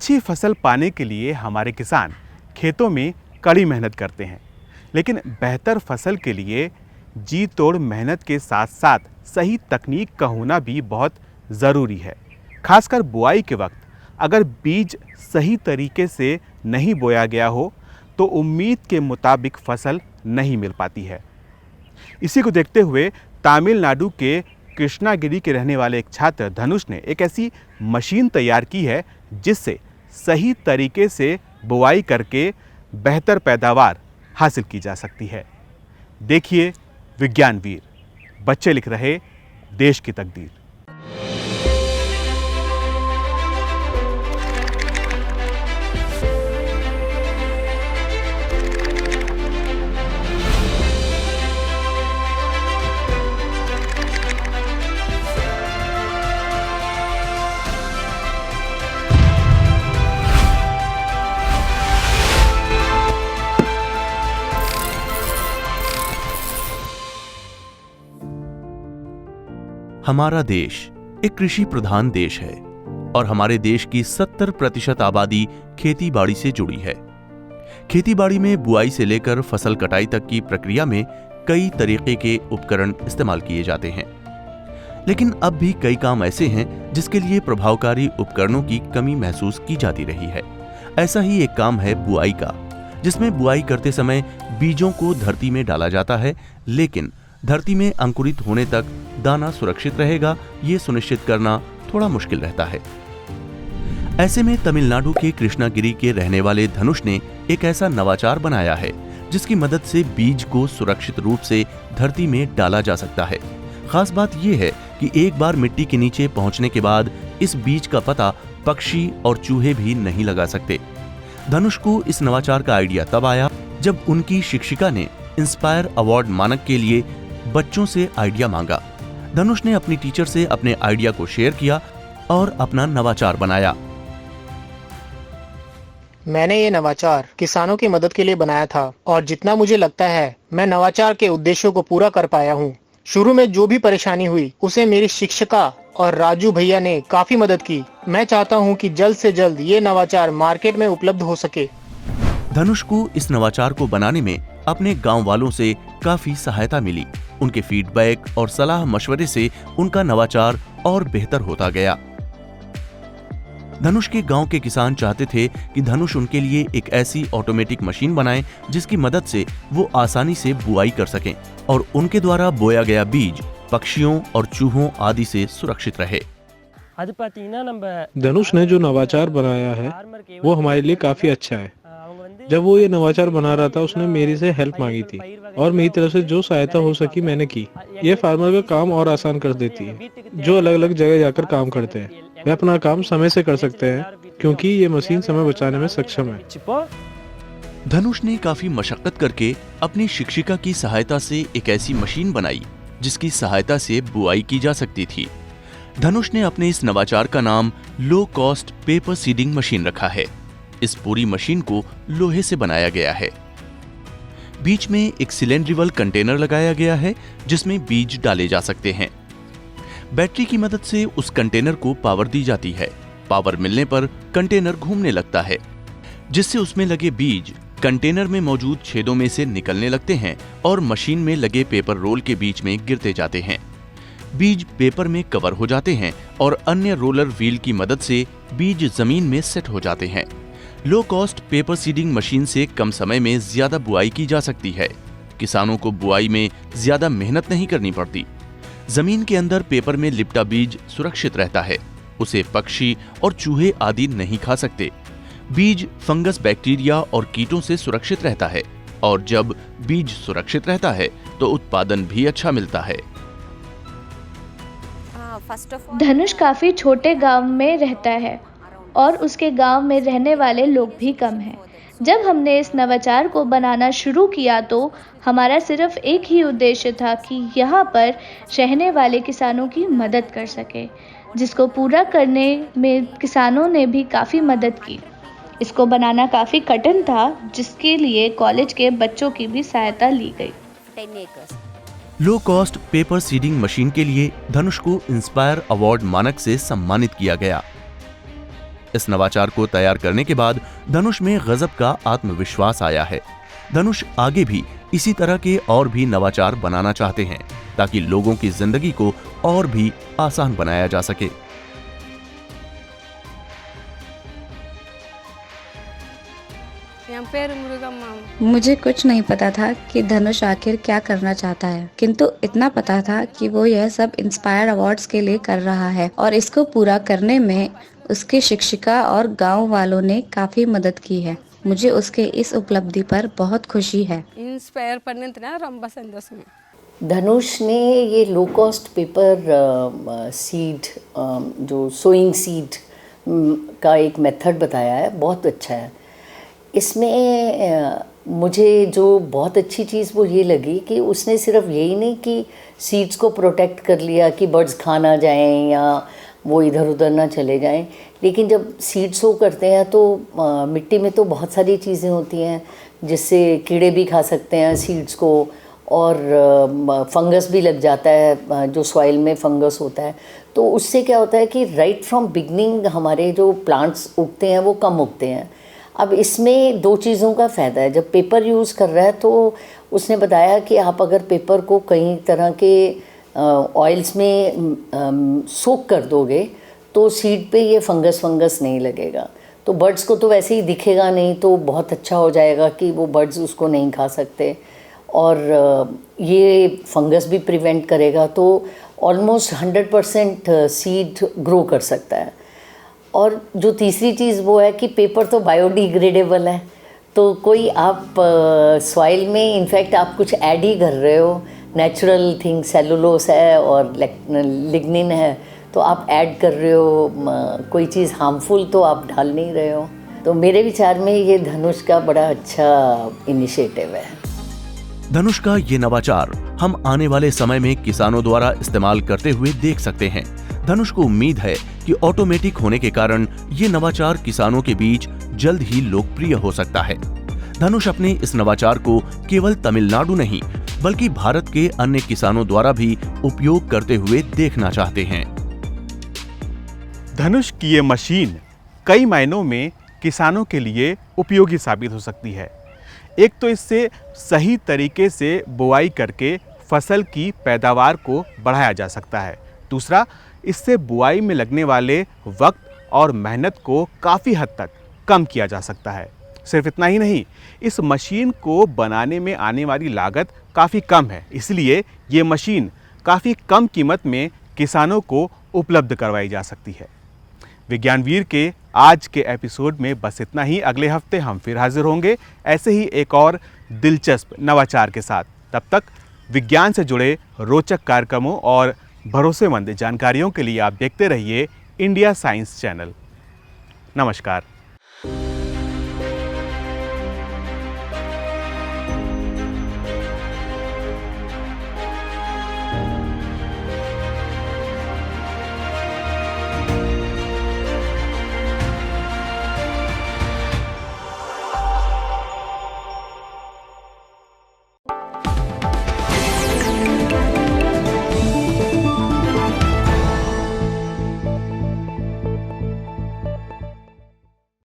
अच्छी फसल पाने के लिए हमारे किसान खेतों में कड़ी मेहनत करते हैं, लेकिन बेहतर फसल के लिए जी तोड़ मेहनत के साथ साथ सही तकनीक का होना भी बहुत ज़रूरी है। खासकर बुआई के वक्त अगर बीज सही तरीके से नहीं बोया गया हो तो उम्मीद के मुताबिक फसल नहीं मिल पाती है। इसी को देखते हुए तमिलनाडु के कृष्णागिरी के रहने वाले एक छात्र धनुष ने एक ऐसी मशीन तैयार की है जिससे सही तरीके से बुआई करके बेहतर पैदावार हासिल की जा सकती है। देखिए विज्ञान वीर, बच्चे लिख रहे देश की तकदीर। हमारा देश एक कृषि प्रधान देश है और हमारे देश की 70% आबादी खेती बाड़ी से जुड़ी है। खेती बाड़ी में बुआई से लेकर फसल कटाई तक की प्रक्रिया में कई तरीके के उपकरण इस्तेमाल किए जाते हैं, लेकिन अब भी कई काम ऐसे हैं जिसके लिए प्रभावकारी उपकरणों की कमी महसूस की जाती रही है। ऐसा ही एक काम है बुआई का, जिसमें बुआई करते समय बीजों को धरती में डाला जाता है, लेकिन धरती में अंकुरित होने तक दाना सुरक्षित रहेगा, ये सुनिश्चित करना थोड़ा मुश्किल रहता है। ऐसे में तमिलनाडु के कृष्णागिरी के रहने वाले धनुष ने एक ऐसा नवाचार बनाया है जिसकी मदद से बीज को सुरक्षित रूप से धरती में डाला जा सकता है। खास बात यह है कि एक बार मिट्टी के नीचे पहुंचने के बाद इस बीज का पता पक्षी और चूहे भी नहीं लगा सकते। धनुष को इस नवाचार का आइडिया तब आया जब उनकी शिक्षिका ने इंस्पायर अवार्ड मानक के लिए बच्चों से आइडिया मांगा। धनुष ने अपनी टीचर से अपने आइडिया को शेयर किया और अपना नवाचार बनाया। मैंने ये नवाचार किसानों की मदद के लिए बनाया था और जितना मुझे लगता है मैं नवाचार के उद्देश्यों को पूरा कर पाया हूँ। शुरू में जो भी परेशानी हुई उसे मेरी शिक्षिका और राजू भैया ने काफी मदद की। मैं चाहता हूँ कि जल्द से जल्द ये नवाचार मार्केट में उपलब्ध हो सके। धनुष को इस नवाचार को बनाने में अपने गांव वालों से काफी सहायता मिली। उनके फीडबैक और सलाह मशवरे से उनका नवाचार और बेहतर होता गया। धनुष के गांव के किसान चाहते थे कि धनुष उनके लिए एक ऐसी ऑटोमेटिक मशीन बनाए जिसकी मदद से वो आसानी से बुआई कर सकें और उनके द्वारा बोया गया बीज पक्षियों और चूहों आदि से सुरक्षित रहे। धनुष ने जो नवाचार बनाया है वो हमारे लिए काफी अच्छा है। जब वो ये नवाचार बना रहा था उसने मेरी से हेल्प मांगी थी और मेरी तरफ से जो सहायता हो सकी मैंने की। ये फार्मर का काम और आसान कर देती है, जो अलग अलग जगह जाकर काम करते हैं वे अपना काम समय से कर सकते हैं क्योंकि ये मशीन समय बचाने में सक्षम है। धनुष ने काफी मशक्कत करके अपनी शिक्षिका की सहायता से एक ऐसी मशीन बनाई जिसकी सहायता से बुआई की जा सकती थी। धनुष ने अपने इस नवाचार का नाम low cost paper seeding machine रखा है। इस पूरी मशीन को लोहे से बनाया गया है। बीच में एक सिलेंड्रिकल कंटेनर लगाया गया है जिसमें बीज डाले जा सकते हैं। बैटरी की मदद से उस कंटेनर को पावर दी जाती है। पावर मिलने पर कंटेनर घूमने लगता है जिससे उसमें लगे बीज कंटेनर में मौजूद छेदों में से निकलने लगते हैं और मशीन में लगे पेपर रोल के बीच में गिरते जाते हैं। बीज पेपर में कवर हो जाते हैं और अन्य रोलर व्हील की मदद से बीज जमीन में सेट हो जाते हैं। Low cost paper seeding machine से कम समय में ज्यादा बुआई की जा सकती है। किसानों को बुआई में ज्यादा मेहनत नहीं करनी पड़ती। जमीन के अंदर पेपर में लिपटा बीज सुरक्षित रहता है, उसे पक्षी और चूहे आदि नहीं खा सकते। बीज फंगस, बैक्टीरिया और कीटों से सुरक्षित रहता है और जब बीज सुरक्षित रहता है तो उत्पादन भी अच्छा मिलता है। धनुष काफी छोटे गांव में रहता है और उसके गांव में रहने वाले लोग भी कम हैं। जब हमने इस नवाचार को बनाना शुरू किया तो हमारा सिर्फ एक ही उद्देश्य था कि यहाँ पर रहने वाले किसानों की मदद कर सके, जिसको पूरा करने में किसानों ने भी काफ़ी मदद की। इसको बनाना काफ़ी कठिन था, जिसके लिए कॉलेज के बच्चों की भी सहायता ली गई। Low cost paper seeding machine के लिए धनुष को इंस्पायर अवार्ड मानक से सम्मानित किया गया। इस नवाचार को तैयार करने के बाद धनुष में गजब का आत्मविश्वास आया है। धनुष आगे भी इसी तरह के और भी नवाचार बनाना चाहते हैं ताकि लोगों की जिंदगी को और भी आसान बनाया जा सके। मुझे कुछ नहीं पता था कि धनुष आखिर क्या करना चाहता है, किंतु इतना पता था कि वो यह सब इंस्पायर अवार्ड्स के लिए कर रहा है और इसको पूरा करने में उसकी शिक्षिका और गांव वालों ने काफी मदद की है। मुझे उसके इस उपलब्धि पर बहुत खुशी है। धनुष ने ये लो कॉस्ट पेपर सीड जो सोइंग सीड का एक मेथड बताया है, बहुत अच्छा है। इसमें मुझे जो बहुत अच्छी चीज़ वो ये लगी कि उसने सिर्फ यही नहीं कि सीड्स को प्रोटेक्ट कर लिया कि बर्ड्स खा ना जाएं या वो इधर उधर ना चले जाएं, लेकिन जब सीड सो करते हैं तो मिट्टी में तो बहुत सारी चीज़ें होती हैं जिससे कीड़े भी खा सकते हैं सीड्स को, और फंगस भी लग जाता है, जो सॉइल में फंगस होता है। तो उससे क्या होता है कि राइट फ्रॉम बिगनिंग हमारे जो प्लांट्स उगते हैं वो कम उगते हैं। अब इसमें दो चीज़ों का फ़ायदा है। जब पेपर यूज़ कर रहा है तो उसने बताया कि आप अगर पेपर को कई तरह के ऑयल्स में सोक कर दोगे तो सीड पे ये फंगस नहीं लगेगा, तो बर्ड्स को तो वैसे ही दिखेगा नहीं, तो बहुत अच्छा हो जाएगा कि वो बर्ड्स उसको नहीं खा सकते, और ये फंगस भी प्रिवेंट करेगा। तो ऑलमोस्ट 100% सीड ग्रो कर सकता है। और जो तीसरी चीज़ वो है कि पेपर तो बायोडिग्रेडेबल है, तो कोई आप सॉइल में इनफैक्ट आप कुछ ऐड ही कर रहे हो, नेचुरल थिंग सेलुलोस है और लिग्निन है, तो आप ऐड कर रहे हो, कोई चीज़ हार्मफुल तो आप डाल नहीं रहे हो। तो मेरे विचार में ये धनुष का बड़ा अच्छा इनिशिएटिव है। धनुष का ये नवाचार हम आने वाले समय में किसानों द्वारा इस्तेमाल करते हुए देख सकते हैं। धनुष को उम्मीद है कि ऑटोमेटिक होने के कारण ये नवाचार किसानों के बीच जल्द ही लोकप्रिय हो सकता है। धनुष अपने इस नवाचार को केवल तमिलनाडु नहीं बल्कि भारत के अन्य किसानों द्वारा भी उपयोग करते हुए देखना चाहते हैं। धनुष की ये मशीन कई मायनों में किसानों के लिए उपयोगी साबित हो सकती है। एक तो इससे सही तरीके से बुआई करके फसल की पैदावार को बढ़ाया जा सकता है। दूसरा, इससे बुआई में लगने वाले वक्त और मेहनत को काफ़ी हद तक कम किया जा सकता है। सिर्फ इतना ही नहीं, इस मशीन को बनाने में आने वाली लागत काफ़ी कम है, इसलिए ये मशीन काफ़ी कम कीमत में किसानों को उपलब्ध करवाई जा सकती है। विज्ञानवीर के आज के एपिसोड में बस इतना ही। अगले हफ्ते हम फिर हाजिर होंगे ऐसे ही एक और दिलचस्प नवाचार के साथ। तब तक विज्ञान से जुड़े रोचक कार्यक्रमों और भरोसेमंद जानकारियों के लिए आप देखते रहिए इंडिया साइंस चैनल। नमस्कार।